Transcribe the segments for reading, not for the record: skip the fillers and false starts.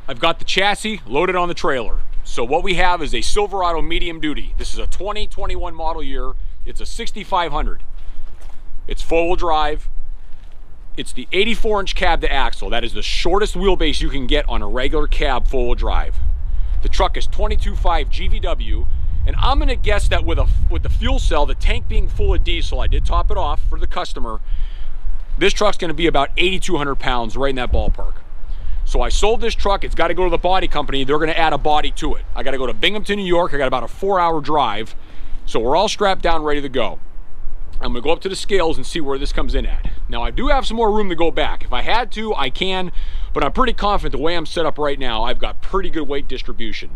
I've got the chassis loaded on the trailer. So what we have is a Silverado medium duty. This is a 2021 model year. It's a 6500. It's four-wheel drive. It's the 84-inch cab to axle. That is the shortest wheelbase you can get on a regular cab four-wheel drive. The truck is 22.5 GVW, and I'm gonna guess that with the fuel cell, the tank being full of diesel, I did top it off for the customer, this truck's gonna be about 8,200 pounds, right in that ballpark. So I sold this truck. It's got to go to the body company. They're going to add a body to it. I got to go to Binghamton, New York. I got about a 4-hour drive. So we're all strapped down, ready to go. I'm going to go up to the scales and see where this comes in at. Now, I do have some more room to go back. If I had to, I can, but I'm pretty confident the way I'm set up right now, I've got pretty good weight distribution.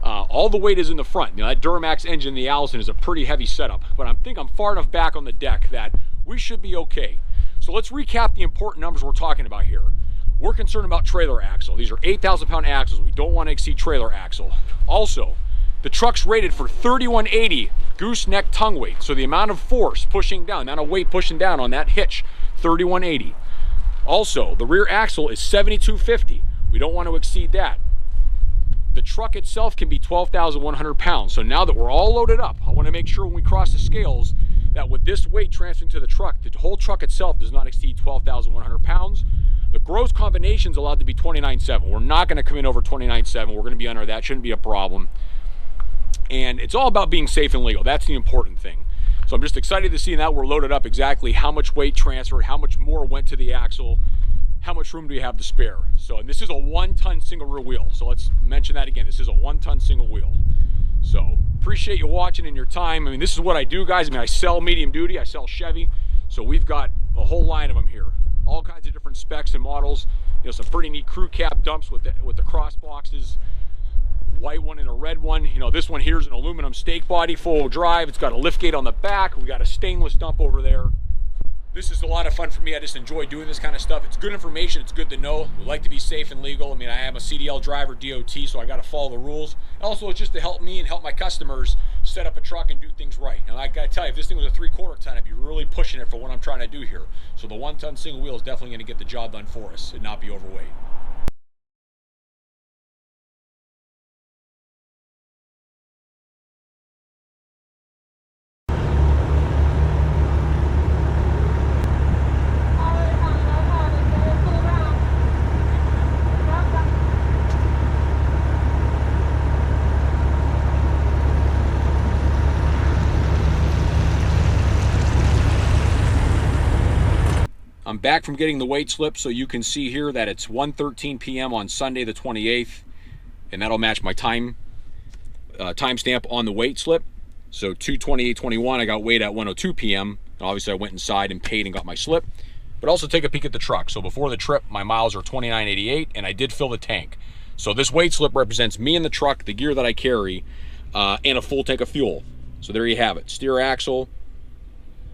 All the weight is in the front. You know, that Duramax engine, the Allison, is a pretty heavy setup, but I think I'm far enough back on the deck that we should be okay. So let's recap the important numbers we're talking about here. We're concerned about trailer axle. These are 8,000-pound axles. We don't want to exceed trailer axle. Also, the truck's rated for 3180 gooseneck tongue weight. So the amount of force pushing down, the amount of weight pushing down on that hitch, 3180. Also, the rear axle is 7250. We don't want to exceed that. The truck itself can be 12,100 pounds. So now that we're all loaded up, I want to make sure when we cross the scales that with this weight transferring to the truck, the whole truck itself does not exceed 12,100 pounds. The gross combination is allowed to be 29.7. We're not going to come in over 29.7. We're going to be under that. Shouldn't be a problem. And it's all about being safe and legal. That's the important thing. So I'm just excited to see that we're loaded up exactly how much weight transferred, how much more went to the axle, how much room do we have to spare. So, and this is a 1-ton single rear wheel. So let's mention that again. This is a 1-ton single wheel. So appreciate you watching and your time. I mean, this is what I do, guys. I mean, I sell medium duty, I sell Chevy. So we've got a whole line of them here. All kinds of different specs and models. You know, some pretty neat crew cab dumps with the cross boxes. White one and a red one. You know, this one here is an aluminum stake body, full drive. It's got a lift gate on the back. We got a stainless dump over there. This is a lot of fun for me. I just enjoy doing this kind of stuff. It's good information. It's good to know. We like to be safe and legal. I mean, I am a CDL driver, DOT, so I got to follow the rules. Also, it's just to help me and help my customers set up a truck and do things right. And I got to tell you, if this thing was a 3/4 ton, I'd be really pushing it for what I'm trying to do here. So the 1-ton single wheel is definitely going to get the job done for us and not be overweight. I'm back from getting the weight slip, so you can see here that it's 1:13 p.m. on Sunday the 28th, and that'll match my timestamp on the weight slip. So 2/28/21, I got weighed at 1:02 p.m. Obviously, I went inside and paid and got my slip. But also take a peek at the truck. So before the trip, my miles are 2988, and I did fill the tank. So this weight slip represents me and the truck, the gear that I carry, and a full tank of fuel. So there you have it. Steer axle,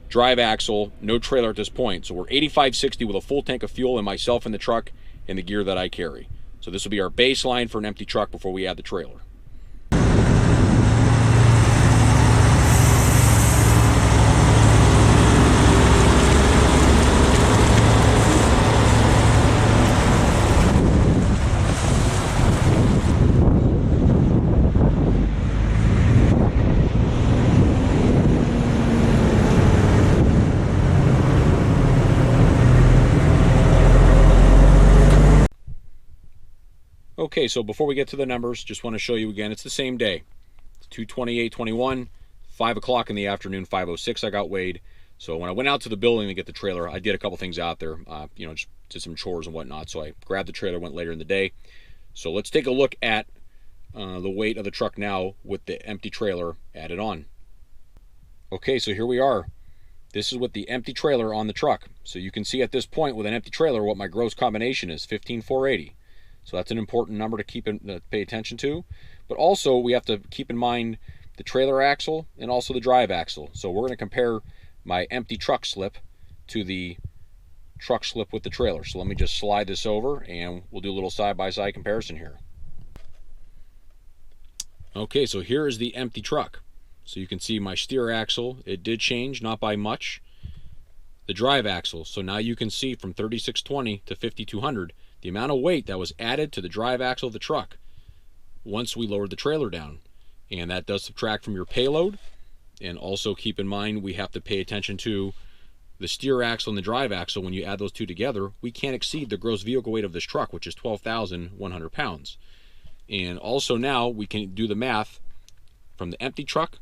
drive axle, no trailer at this point. So we're 8560 with a full tank of fuel and myself in the truck and the gear that I carry. So this will be our baseline for an empty truck before we add the trailer. Okay, so before we get to the numbers, just want to show you again, it's the same day. It's 2/28/21, 5 o'clock in the afternoon, 5:06 I got weighed. So when I went out to the building to get the trailer, I did a couple things out there, you know, just did some chores and whatnot. So I grabbed the trailer, went later in the day. So let's take a look at the weight of the truck now with the empty trailer added on. Okay, so here we are. This is with the empty trailer on the truck. So you can see at this point with an empty trailer what my gross combination is, 15,480. So that's an important number to pay attention to. But also we have to keep in mind the trailer axle and also the drive axle. So we're going to compare my empty truck slip to the truck slip with the trailer. So let me just slide this over and we'll do a little side-by-side comparison here. Okay, so here is the empty truck. So you can see my steer axle, it did change, not by much. The drive axle, so now you can see from 3620 to 5200, the amount of weight that was added to the drive axle of the truck once we lowered the trailer down. And that does subtract from your payload. And also keep in mind, we have to pay attention to the steer axle and the drive axle. When you add those two together, we can't exceed the gross vehicle weight of this truck, which is 12,100 pounds. And also now we can do the math from the empty truck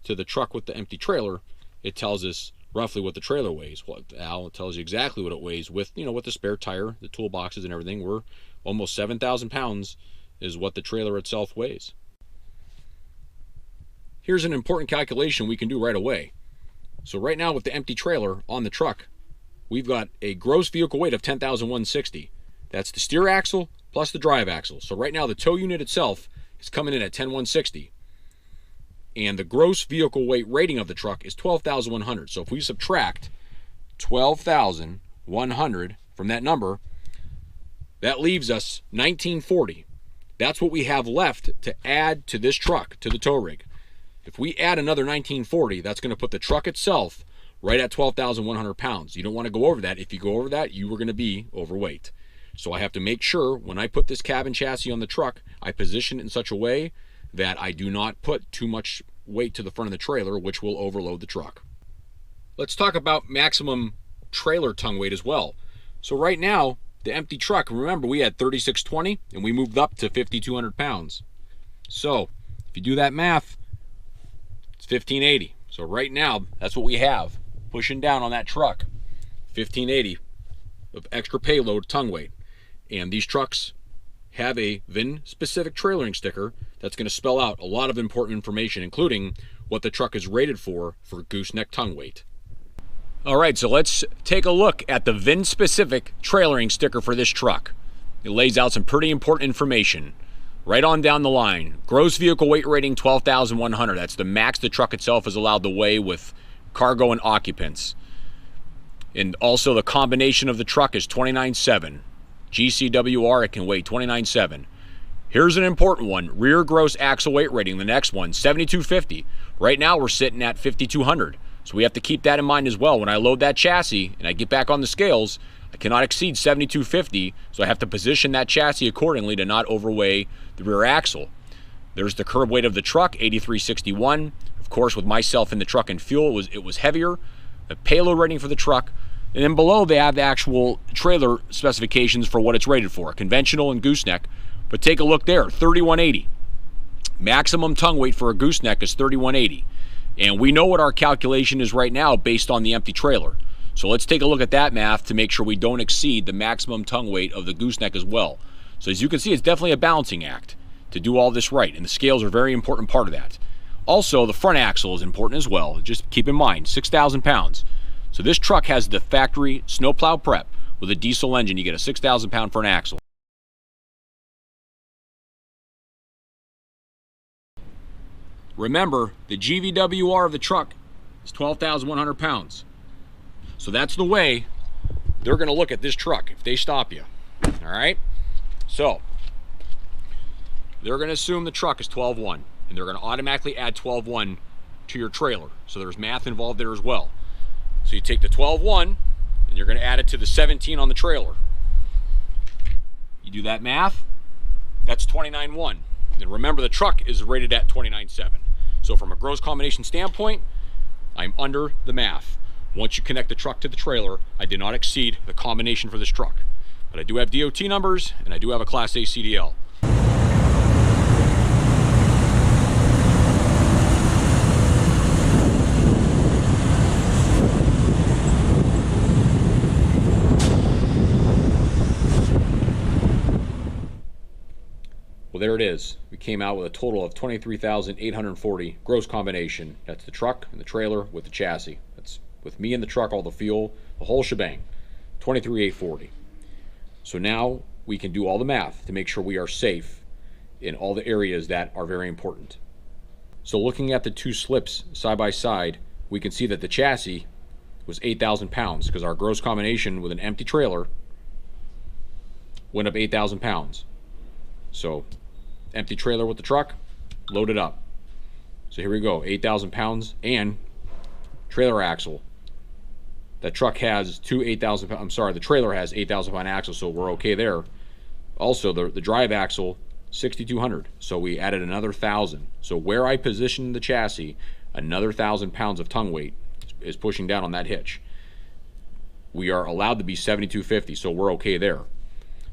to the truck with the empty trailer. It tells us roughly what the trailer weighs. Well, it tells you exactly what it weighs with, with the spare tire, the toolboxes and everything. We're almost 7,000 pounds is what the trailer itself weighs. Here's an important calculation we can do right away. So right now with the empty trailer on the truck, we've got a gross vehicle weight of 10,160. That's the steer axle plus the drive axle. So right now the tow unit itself is coming in at 10,160. And the gross vehicle weight rating of the truck is 12,100. So if we subtract 12,100 from that number, that leaves us 1940. That's what we have left to add to this truck, to the tow rig. If we add another 1940, that's going to put the truck itself right at 12,100 pounds. You don't want to go over that. If you go over that, you are going to be overweight. So I have to make sure when I put this cabin chassis on the truck, I position it in such a way that I do not put too much weight to the front of the trailer, which will overload the truck. Let's talk about maximum trailer tongue weight as well. So right now, the empty truck, remember we had 3,620 and we moved up to 5,200 pounds. So if you do that math, it's 1,580. So right now, that's what we have pushing down on that truck, 1,580 of extra payload tongue weight. And these trucks have a VIN-specific trailering sticker that's going to spell out a lot of important information, including what the truck is rated for gooseneck tongue weight. All right, so let's take a look at the VIN-specific trailering sticker for this truck. It lays out some pretty important information. Right on down the line, gross vehicle weight rating 12,100. That's the max the truck itself is allowed to weigh with cargo and occupants. And also the combination of the truck is 29.7. GCWR, it can weigh 29.7. Here's an important one, rear gross axle weight rating, the next one, 7,250. Right now we're sitting at 5,200. So we have to keep that in mind as well. When I load that chassis and I get back on the scales, I cannot exceed 7,250, so I have to position that chassis accordingly to not overweigh the rear axle. There's the curb weight of the truck, 8,361. Of course, with myself in the truck and fuel, it was heavier. The payload rating for the truck. And then below, they have the actual trailer specifications for what it's rated for, conventional and gooseneck. But take a look there, 3,180. Maximum tongue weight for a gooseneck is 3,180. And we know what our calculation is right now based on the empty trailer. So let's take a look at that math to make sure we don't exceed the maximum tongue weight of the gooseneck as well. So as you can see, it's definitely a balancing act to do all this right, and the scales are a very important part of that. Also, the front axle is important as well. Just keep in mind, 6,000 pounds. So this truck has the factory snowplow prep with a diesel engine. You get a 6,000 pound front axle. Remember, the GVWR of the truck is 12,100 pounds. So that's the way they're going to look at this truck if they stop you. All right? So they're going to assume the truck is 12.1, and they're going to automatically add 12.1 to your trailer. So there's math involved there as well. So you take the 12.1 and you're going to add it to the 17 on the trailer. You do that math, that's 29.1. And remember, the truck is rated at 29.7. So from a gross combination standpoint, I'm under the math. Once you connect the truck to the trailer, I did not exceed the combination for this truck. But I do have DOT numbers, and I do have a Class A CDL. Well, there it is. We came out with a total of 23,840 gross combination. That's the truck and the trailer with the chassis. That's with me in the truck, all the fuel, the whole shebang. 23,840. So now we can do all the math to make sure we are safe in all the areas that are very important. So looking at the two slips side by side, we can see that the chassis was 8,000 pounds because our gross combination with an empty trailer went up 8,000 pounds. So empty trailer with the truck, loaded up. So here we go, 8,000 pounds and trailer axle That truck has two 8,000 pound, I'm sorry, the trailer has 8,000 pound axles, so we're okay there. Also, the drive axle, 6,200, so we added another 1,000. So where I position the chassis, another 1,000 pounds of tongue weight is pushing down on that hitch. We are allowed to be 7,250, so we're okay there.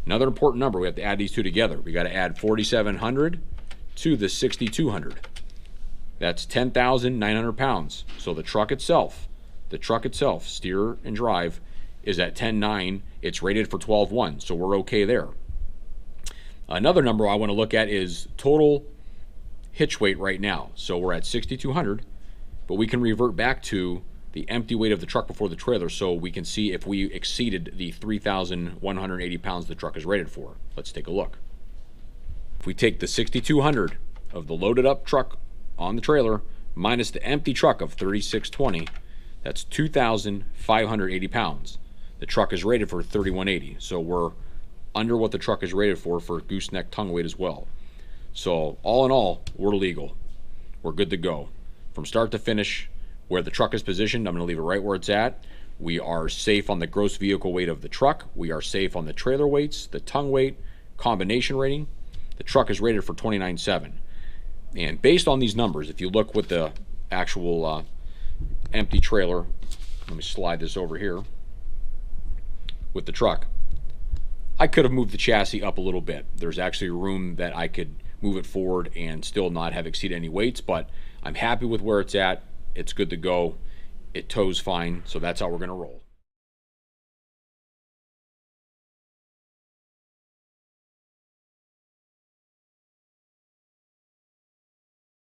Another important number, we have to add these two together. We got to add 4,700 to the 6,200. That's 10,900 pounds. So the truck itself, steer and drive, is at 10.9. It's rated for 12.1, so we're okay there. Another number I want to look at is total hitch weight right now. So we're at 6,200, but we can revert back to the empty weight of the truck before the trailer so we can see if we exceeded the 3,180 pounds the truck is rated for. Let's take a look. If we take the 6,200 of the loaded up truck on the trailer minus the empty truck of 3,620, that's 2,580 pounds. The truck is rated for 3,180, so we're under what the truck is rated for gooseneck tongue weight as well. So all in all, we're legal. We're good to go. From start to finish, where the truck is positioned, I'm going to leave it right where it's at. We are safe on the gross vehicle weight of the truck. We are safe on the trailer weights, the tongue weight, combination rating. The truck is rated for 29.7. And based on these numbers, if you look with the actual empty trailer, let me slide this over here, with the truck, I could have moved the chassis up a little bit. There's actually room that I could move it forward and still not have exceeded any weights, but I'm happy with where it's at. It's good to go. It tows fine, so that's how we're going to roll.